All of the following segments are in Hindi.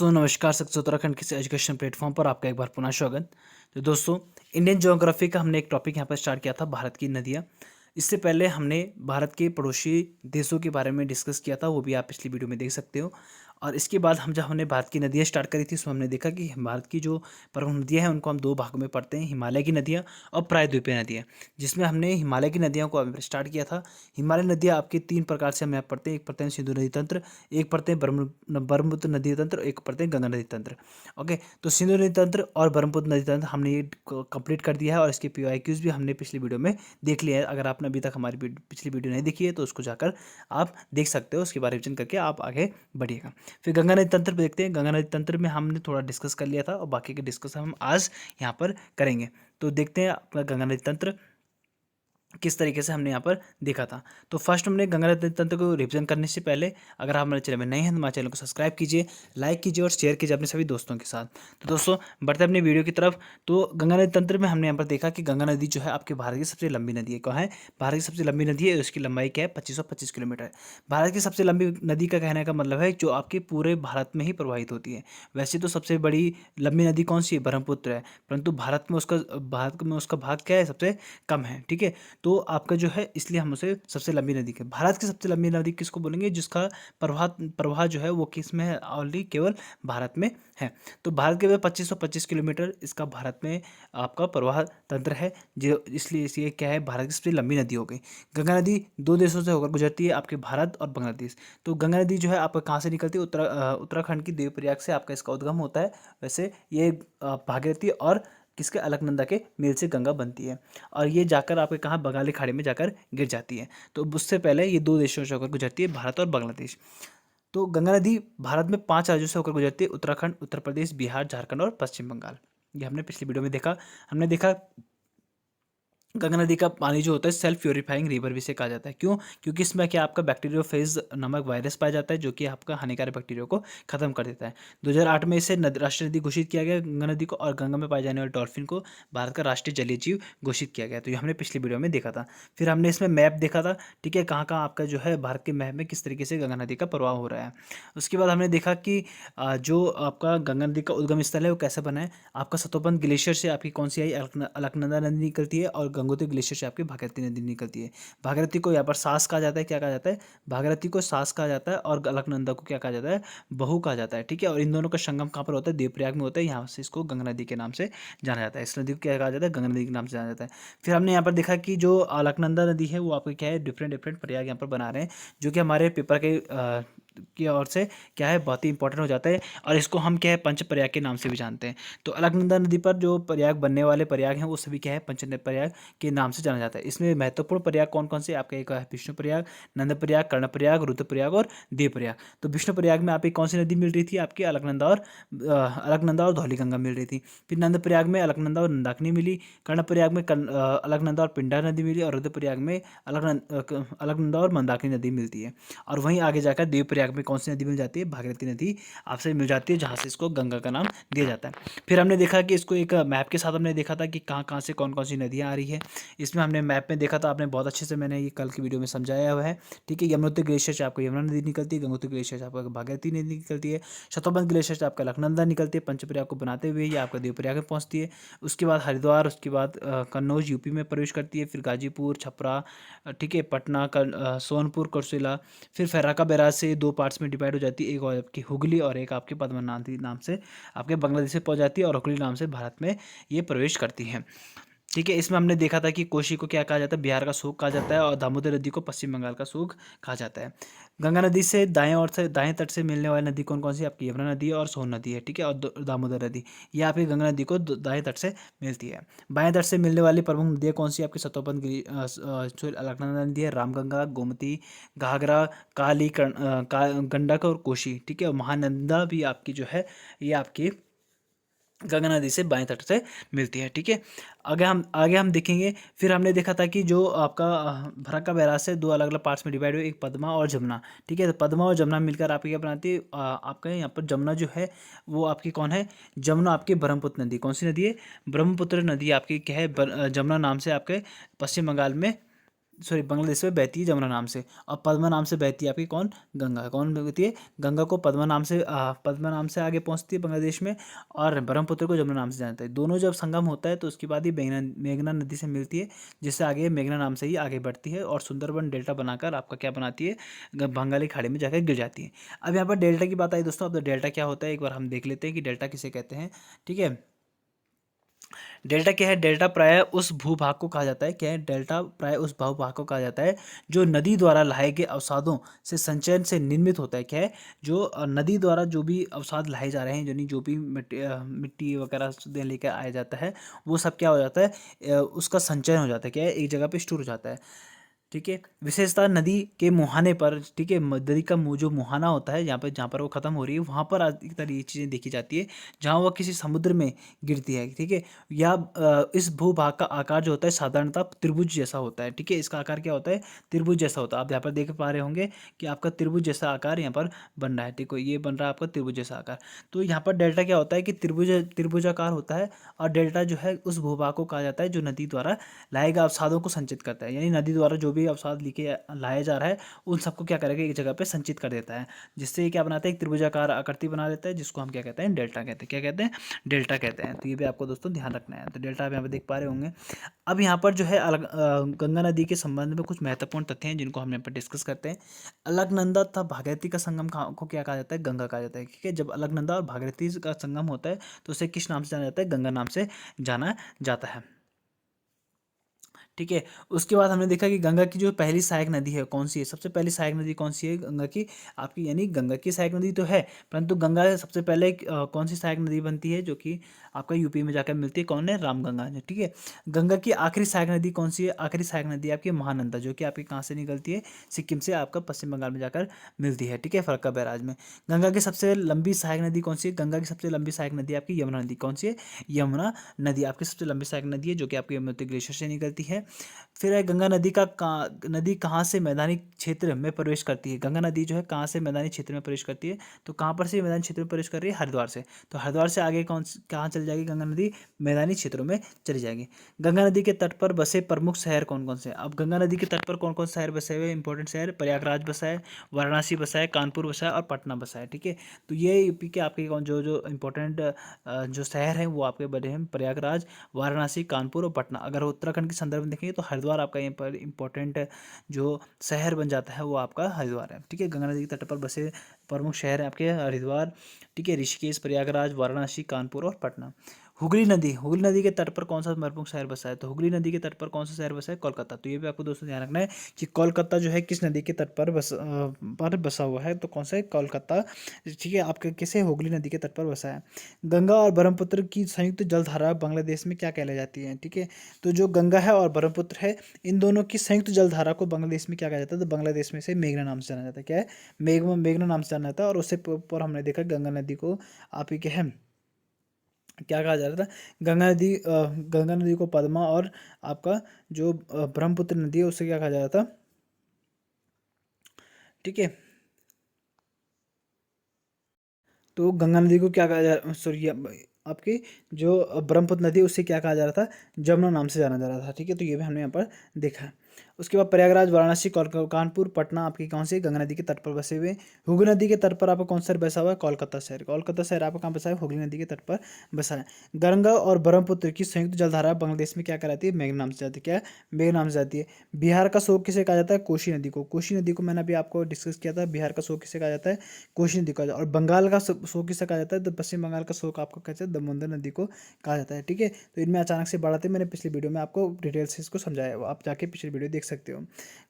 दोस्तों नमस्कार। सक्सेस उत्तराखंड किसी एजुकेशन प्लेटफॉर्म पर आपका एक बार पुनः स्वागत। तो दोस्तों, इंडियन ज्योग्राफी का हमने एक टॉपिक यहाँ पर स्टार्ट किया था, भारत की नदियाँ। इससे पहले हमने भारत के पड़ोसी देशों के बारे में डिस्कस किया था, वो भी आप पिछली वीडियो में देख सकते हो। और इसके बाद जब हमने भारत की नदियाँ स्टार्ट करी थी, उसमें हमने देखा कि भारत की जो प्रमुख नदियाँ हैं उनको हम दो भागों में पढ़ते हैं, हिमालय की नदियाँ और प्रायद्वीपीय नदियाँ। जिसमें हमने हिमालय की नदियों को स्टार्ट किया था। हिमालय नदियाँ आपके तीन प्रकार से हम यहाँ पढ़ते हैं, एक पढ़ते हैं सिंधु नदी तंत्र, एक पढ़ते हैं ब्रह्मपुत्र नदी तंत्र, एक पढ़ते हैं गंगा नदी तंत्र। ओके, तो सिंधु नदी तंत्र और ब्रह्मपुत्र नदी तंत्र हमने ये कंप्लीट कर दिया है और इसके PYQs भी हमने पिछली वीडियो में देख लिया है। अगर आपने अभी तक हमारी पिछली वीडियो नहीं देखी है तो उसको जाकर आप देख सकते हो, उसके बारे में रिविजन करके आप आगे बढ़िएगा। फिर गंगा नदी तंत्र पे देखते हैं। गंगा नदी तंत्र में हमने थोड़ा डिस्कस कर लिया था और बाकी के डिस्कस हम आज यहाँ पर करेंगे। तो देखते हैं अपना गंगा नदी तंत्र किस तरीके से हमने यहाँ पर देखा था। तो फर्स्ट हमने गंगा नदी तंत्र को रिविजन करने से पहले अगर आप हमारे चैनल में नए हैं तो हमारे चैनल को सब्सक्राइब कीजिए, लाइक कीजिए और शेयर कीजिए अपने सभी दोस्तों के साथ। तो दोस्तों बढ़ते अपनी वीडियो की तरफ। तो गंगा नदी तंत्र में हमने यहाँ पर देखा कि गंगा नदी जो है आपके भारत की सबसे लंबी नदी है। कहाँ है? भारत की सबसे लंबी नदी है। उसकी लंबाई क्या है? 2525 किलोमीटर। भारत की सबसे लंबी नदी का कहने का मतलब है जो आपके पूरे भारत में ही प्रवाहित होती है। वैसे तो सबसे बड़ी लंबी नदी कौन सी है? ब्रह्मपुत्र है, परंतु भारत में उसका भाग क्या है? सबसे कम है। ठीक है, तो आपका जो है इसलिए हम उसे सबसे लंबी नदी के, भारत की सबसे लंबी नदी किसको बोलेंगे? जिसका प्रवाह जो है वो किस में है? ऑनली केवल भारत में है। तो भारत के 2525 किलोमीटर इसका भारत में आपका प्रवाह तंत्र है, जो इसलिए इसे क्या है? भारत की सबसे लंबी नदी हो गई। गंगा नदी दो देशों से होकर गुजरती है, आपके भारत और बांग्लादेश। तो गंगा नदी जो है आपका कहाँ से निकलती है? उत्तराखंड की देवप्रयाग से आपका इसका उद्गम होता है। वैसे ये भागीरथी और किसके? अलकनंदा के मेल से गंगा बनती है और ये जाकर आपके कहाँ? बंगाली खाड़ी में जाकर गिर जाती है। तो उससे पहले ये दो देशों से होकर गुजरती है, भारत और बांग्लादेश। तो गंगा नदी भारत में 5 राज्यों से होकर गुजरती है, उत्तराखंड, उत्तर प्रदेश, बिहार, झारखंड और पश्चिम बंगाल। ये हमने पिछली वीडियो में देखा। हमने देखा गंगा नदी का पानी जो होता है सेल्फ प्योरीफाइंग रिवर भी इसे कहा जाता है। क्यों? क्योंकि इसमें क्या आपका बैक्टीरियोफेज नामक वायरस पाया जाता है जो कि आपका हानिकारक बैक्टीरिया को खत्म कर देता है। 2008 में इसे राष्ट्रीय नदी घोषित किया गया गंगा नदी को, और गंगा में पाए जाने वाले डॉल्फिन को भारत का राष्ट्रीय जलीय जीव घोषित किया गया। तो ये हमने पिछली वीडियो में देखा था। फिर हमने इसमें मैप देखा था। ठीक है, कहाँ कहाँ आपका जो है भारत के मैप में किस तरीके से गंगा नदी का प्रवाह हो रहा है। उसके बाद हमने देखा कि जो आपका गंगा नदी का उद्गम स्थल है वो कैसे बना है। आपका सतोपन ग्लेशियर से आपकी कौन सी आई? अलकनंदा नदी निकलती है और गंगोत्री ग्लेशियर से आपकी भागीरथी नदी निकलती है। भागीरथी को यहाँ पर सास कहा जाता है। क्या कहा जाता है? भागीरथी को सास कहा जाता है और अलकनंदा को क्या कहा जाता है? बहू कहा जाता है। ठीक है, और इन दोनों का संगम कहाँ पर होता है? देवप्रयाग में होता है। यहाँ से इसको गंगा नदी के नाम से जाना जाता है। इस नदी को क्या कहा जाता है? गंगा नदी के नाम से जाना जाता है। फिर हमने यहाँ पर देखा कि जो अलकनंदा नदी है वो आपके क्या है? डिफरेंट डिफरेंट प्रयाग यहाँ पर बना रहे हैं, जो कि हमारे पेपर के की ओर से क्या है? बहुत ही इंपॉर्टेंट हो जाता है। और इसको हम क्या है? पंच प्रयाग के नाम से भी जानते हैं। तो अलकनंदा नदी पर जो प्रयाग बनने वाले प्रयाग हैं वो सभी क्या है? पंच प्रयाग के नाम से जाना जाता है। इसमें महत्वपूर्ण प्रयाग कौन कौन से? आपका एक है विष्णु प्रयाग, नंद प्रयाग, कर्ण प्रयाग, रुद्र प्रयाग और देव प्रयाग। तो विष्णु प्रयाग में आपकी कौन सी नदी मिल रही थी? आपकी अलकनंदा और धौलीगंगा मिल रही थी। फिर नंद प्रयाग में अलकनंदा और नंदाकिनी मिली। कर्ण प्रयाग में अलकनंदा और पिंडा नदी मिली और रुद्र प्रयाग में अलकनंदा और मंदाकिनी नदी मिलती है। और वहीं आगे जाकर देव प्रयाग में कौन सी नदी मिल जाती है? भागीरथी नदी आपसे मिल जाती है, जहाँ से इसको गंगा का नाम दिया जाता है। फिर हमने देखा कि इसको एक मैप के साथ हमने देखा था कि कहाँ कहाँ से कौन कौन सी नदियाँ आ रही है। इसमें हमने मैप में देखा था, आपने बहुत अच्छे से मैंने ये कल की वीडियो में समझाया हुआ है। ठीक है, यमुनोत्री ग्लेशियर से आपको यमुना नदी निकलती है, गंगोत्री ग्लेशियर से आपका भागीरथी नदी निकलती है, शतोपन ग्लेशियर से आपका अलकनंदा निकलती है, पंचप्रयाग को बनाते हुए ये आपका देवप्रयाग में पहुँचती है। उसके बाद हरिद्वार, उसके बाद कन्नौज यूपी में प्रवेश करती है, फिर गाजीपुर, छपरा, ठीक है, पटना, सोनपुर, कुर्सेला, फिर फर्रुखाबाद बैराज से दो पार्ट्स में डिवाइड हो जाती है, एक आपकी हुगली और एक आपके पद्मनाथी नाम से आपके बांग्लादेश से पहुंच जाती है, और हुगली नाम से भारत में ये प्रवेश करती है। ठीक है, इसमें हमने देखा था कि कोशी को क्या कहा जाता है? बिहार का सूख कहा जाता है, और दामोदर नदी को पश्चिम बंगाल का सूख कहा जाता है। गंगा नदी से दाएं तट से मिलने वाली नदी कौन कौन सी? आपकी यमुना नदी है और सोन नदी है। ठीक है, और दामोदर नदी, ये आपकी गंगा नदी को दाएं तट से मिलती है। बाएं तट से मिलने वाली प्रमुख नदियाँ कौन सी? आपकी सतोपन अलकनंदा नदी है, रामगंगा, गोमती, घाघरा, काली, गंडक और कोशी। ठीक है, और महानंदा भी आपकी जो है ये आपकी गंगा नदी से बाएं तट से मिलती है। ठीक है, आगे हम देखेंगे। फिर हमने देखा था कि जो आपका फर्रुखाबाद बैराज से दो अलग अलग पार्ट्स में डिवाइड हुए, एक पद्मा और जमुना। ठीक है, तो पद्मा और जमुना मिलकर आपकी क्या बनाती है? आपका यहाँ पर जमुना जो है वो आपकी कौन है? जमुना आपकी ब्रह्मपुत्र नदी। कौन सी नदी है? ब्रह्मपुत्र नदी आपकी क्या है? जमुना नाम से आपके पश्चिम बंगाल में सॉरी बांग्लादेश में बहती है जमुना नाम से, और पद्मा नाम से बहती है आपकी कौन, गंगा। कौन बहती है, गंगा को पद्मा नाम से आगे पहुंचती है बांग्लादेश में, और ब्रह्मपुत्र को जमुना नाम से जानते हैं। दोनों जब संगम होता है तो उसके बाद ही मेघना नदी से मिलती है, जिससे आगे मेघना नाम से ही आगे बढ़ती है और सुंदरबन डेल्टा बनाकर आपका क्या बनाती है, बंगाली खाड़ी में जाकर गिर जाती है। अब यहाँ पर डेल्टा की बात आई दोस्तों, अब तो डेल्टा क्या होता है एक बार हम देख लेते हैं कि डेल्टा किसे कहते हैं। ठीक है, डेल्टा क्या है, डेल्टा प्राय उस भूभाग को कहा जाता है, क्या है, डेल्टा प्राय उस भूभाग को कहा जाता है जो नदी द्वारा लाए गए अवसादों से संचयन से निर्मित होता है। क्या है, जो नदी द्वारा जो भी अवसाद लाए जा रहे हैं, यानी जो भी मिट्टी वगैरह से लेकर आया जाता है, वो सब क्या हो जाता है, उसका संचयन हो जाता है, क्या है, एक जगह पे स्टोर हो जाता है। ठीक है, विशेषता नदी के मुहाने पर, ठीक है, नदी का जो मुहाना होता है, जहाँ पर वो खत्म हो रही है, वहाँ पर अधिकतर ये चीज़ें देखी जाती है, जहाँ वह किसी समुद्र में गिरती है। ठीक है, या इस भूभाग का आकार जो होता है साधारणतः त्रिभुज जैसा होता है। ठीक है, इसका आकार क्या होता है, त्रिभुज जैसा होता है। आप यहाँ पर देख पा रहे होंगे कि आपका त्रिभुज जैसा आकार यहाँ पर बन रहा है। ठीक है, ये बन रहा है आपका त्रिभुज जैसा आकार। तो यहाँ पर डेल्टा क्या होता है कि त्रिभुजाकार होता है, और डेल्टा जो है उस भूभाग को कहा जाता है जो नदी द्वारा लाए गए अवसादों को संचित करता है, यानी नदी द्वारा जो भी अवसाद लेके लाया जा रहा है उन सबको क्या करेगा, एक जगह पे संचित कर देता है, जिससे ये क्या बनाता है, एक त्रिभुजाकार आकृति बना देता है, जिसको हम क्या कहते हैं, डेल्टा कहते हैं। क्या कहते हैं, डेल्टा कहते हैं। तो ये भी आपको दोस्तों ध्यान रखना है। तो डेल्टा आप यहाँ पे देख पा रहे होंगे। अब यहाँ पर जो है गंगा नदी के संबंध में कुछ महत्वपूर्ण तथ्य हैं जिनको हम यहाँ पर डिस्कस करते हैं। अलकनंदा तथा भागीरथी का संगम को क्या कहा जाता है, गंगा कहा जाता है। ठीक है, जब अलकनंदा और भागीरथी का संगम होता है तो उसे किस नाम से जाना जाता है, गंगा नाम से जाना जाता है। ठीक है, उसके बाद हमने देखा कि गंगा की जो पहली सहायक नदी है कौन सी है, सबसे पहली सहायक नदी कौन सी है गंगा की आपकी, यानी गंगा की सहायक नदी तो है, परंतु गंगा सबसे पहले कौन सी सहायक नदी बनती है जो कि आपका यूपी में जाकर मिलती है, कौन है, रामगंगा है। ठीक है, गंगा की आखिरी सहायक नदी कौन सी है, आखिरी सहायक नदी आपकी महानंदा, जो कि आपकी कहाँ से निकलती है, सिक्किम से आपका पश्चिम बंगाल में जाकर मिलती है। ठीक है, फरक्का बैराज में। गंगा की सबसे लंबी सहायक नदी कौन सी है, गंगा की सबसे लंबी सहायक नदी आपकी यमुना नदी, कौन सी है, यमुना नदी आपकी सबसे लंबी सहायक नदी है, जो कि आपकी यमुनोत्री ग्लेशियर से निकलती है। फिर है गंगा नदी का नदी कहाँ से मैदानी क्षेत्र में प्रवेश करती है, गंगा नदी जो है कहाँ से मैदानी क्षेत्र में प्रवेश करती है, तो कहाँ पर से मैदानी क्षेत्र में प्रवेश कर रही है, हरिद्वार से। तो हरिद्वार से आगे कहाँ चली जाएगी गंगा नदी, मैदानी क्षेत्रों में चली जाएगी। गंगा नदी के तट पर बसे प्रमुख शहर कौन कौन से, अब गंगा नदी के तट पर कौन कौन से शहर बसे हुए, इंपॉर्टेंट शहर, प्रयागराज बसा है, वाराणसी बसा है, कानपुर बसा है और पटना बसा है। ठीक है, तो ये यूपी के आपके कौन जो जो इंपॉर्टेंट जो शहर हैं वो आपके बने हैं, प्रयागराज, वाराणसी, कानपुर और पटना। अगर उत्तराखंड के संदर्भ में देखेंगे तो हरिद्वार आपका यहाँ पर इंपॉर्टेंट जो शहर बन जाता है वो आपका हरिद्वार है। ठीक है, गंगा नदी के तट पर बसे प्रमुख शहर हैं आपके हरिद्वार, ठीक है, ऋषिकेश, प्रयागराज, वाराणसी, कानपुर और पटना। हुगली नदी के तट पर कौन सा प्रमुख शहर बसा है, तो हुगली नदी के तट पर कौन सा शहर बसा है, कोलकाता। तो ये भी आपको दोस्तों ध्यान रखना है कि कोलकाता जो है किस नदी के तट पर बसा हुआ है, तो कौन सा है, कोलकाता। ठीक है, आपके किसे, हुगली नदी के तट पर बसा है। गंगा और ब्रह्मपुत्र की संयुक्त जलधारा बांग्लादेश में क्या कहलाई जाती है। ठीक है, तो जो गंगा है और ब्रह्मपुत्र है, इन दोनों की संयुक्त जलधारा को बांग्लादेश में क्या कहा जाता है, तो बांग्लादेश में से मेघना नाम से जाना जाता है। क्या है, मेघना नाम से जाना जाता है। और उससे ऊपर हमने देखा गंगा नदी को आप ही के है क्या कहा जा रहा था, गंगा नदी को पद्मा, और आपका जो ब्रह्मपुत्र नदी है उससे क्या कहा जा रहा था। ठीक है, तो गंगा नदी को क्या कहा जा, सॉरी, आपकी जो ब्रह्मपुत्र नदी है उससे क्या कहा जा रहा था, जमुना नाम से जाना जा रहा था। ठीक है, तो ये भी हमने यहाँ पर देखा। उसके बाद प्रयागराज, वाराणसी, कानपुर, पटना आपकी कौन सी, गंगा नदी के तट पर बसे हुए। हुगली नदी के तट पर आपका कौन सा शहर बसा हुआ है, कोलकाता शहर। कोलकाता शहर आपका कहाँ बसा है, हुगली नदी के तट पर बसा है। गंगा और ब्रह्मपुत्र की संयुक्त जलधारा बांग्लादेश में क्या कहलाती है, मेघना नाम से जाती है। क्या है, मेघना नाम से जाती है। बिहार का शोक किसे कहा जाता है, कोसी नदी को। कोसी नदी को मैंने अभी आपको डिस्कस किया था, बिहार का शोक किसे कहा जाता है, कोसी नदी को कहा जाता है। और बंगाल का शोक किसे कहा जाता है, तो पश्चिम बंगाल का शोक आपको कहते हैं दामोदर नदी को कहा जाता है। ठीक है, तो इनमें अचानक से बाढ़ आते, मैंने पिछली वीडियो में आपको डिटेल से इसको समझाया है, आप जाके पिछली वीडियो देख सकते हो।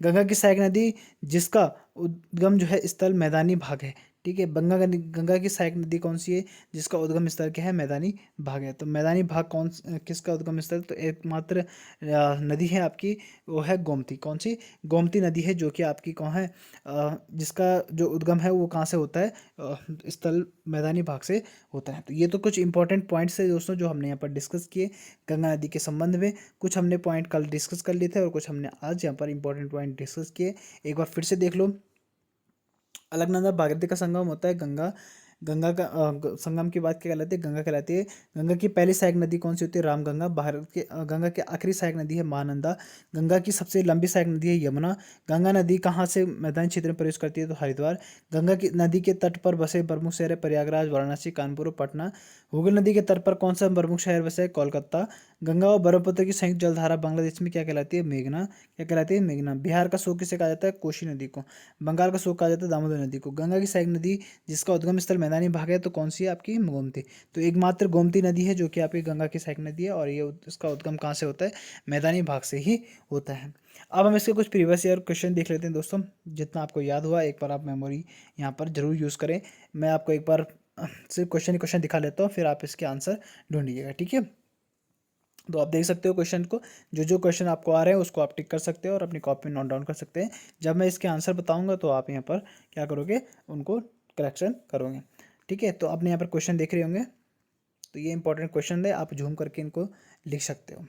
गंगा की सहायक नदी जिसका उद्गम जो है स्थल मैदानी भाग है। ठीक है, गंगा की सहायक नदी कौन सी है, जिसका उद्गम स्थल क्या है, मैदानी भाग है। तो मैदानी भाग किसका उद्गम स्थल, तो एकमात्र नदी है आपकी, वो है गोमती। कौन सी, गोमती नदी है, जो कि आपकी कौन है, जिसका जो उद्गम है वो कहाँ से होता है, स्थल मैदानी भाग से होता है। तो ये तो कुछ इंपॉर्टेंट पॉइंट्स है दोस्तों जो हमने यहाँ पर डिस्कस किए गंगा नदी के संबंध में। कुछ हमने पॉइंट कल डिस्कस कर लिए थे और कुछ हमने आज यहाँ पर इंपॉर्टेंट पॉइंट डिस्कस किए। एक बार फिर से देख लो, अलकनंदा भागीरथी का संगम होता है गंगा गंगा का संगम की बात क्या कहलाती है? गंगा कहलाती है। गंगा की पहली सहायक नदी कौन सी होती है? रामगंगा। भारत के गंगा की आखिरी सहायक नदी है महानंदा। गंगा की सबसे लंबी सहायक नदी है यमुना। गंगा नदी कहाँ से मैदानी क्षेत्र में प्रवेश करती है? तो हरिद्वार। गंगा की नदी के तट पर बसे प्रमुख शहर है प्रयागराज, वाराणसी, कानपुर और पटना। हुगली नदी के तट पर कौन सा प्रमुख शहर बसा है? कोलकाता। गंगा और ब्रह्मपुत्र की संयुक्त जलधारा बांग्लादेश में क्या कहलाती है? मेघना। क्या कहलाती है? मेघना। बिहार का शोक किसे कहा जाता है? कोसी नदी को। बंगाल का शोक कहा जाता है दामोदर नदी को। गंगा की सहायक नदी जिसका उद्गम स्थल मैदानी भाग है तो कौन सी है? आपकी गोमती। तो एकमात्र गोमती नदी है जो कि आपकी गंगा की सहायक नदी है, और ये इसका उद्गम कहाँ से होता है? मैदानी भाग से ही होता है। अब हम इसके कुछ प्रीवियस ईयर क्वेश्चन देख लेते हैं दोस्तों। जितना आपको याद हुआ एक बार आप मेमोरी यहाँ पर जरूर यूज़ करें। मैं आपको एक बार सिर्फ क्वेश्चन दिखा लेता हूँ, फिर आप इसके आंसर ढूंढिएगा, ठीक है। तो आप देख सकते हो क्वेश्चन को, जो जो क्वेश्चन आपको आ रहे हैं उसको आप टिक कर सकते हो और अपनी कॉपी में नोट डाउन कर सकते हैं। जब मैं इसके आंसर बताऊंगा तो आप यहाँ पर क्या करोगे? उनको करेक्शन करोगे, ठीक है। तो आपने यहाँ पर क्वेश्चन देख रहे होंगे, तो ये इंपॉर्टेंट क्वेश्चन है, आप झूम करके इनको लिख सकते हो।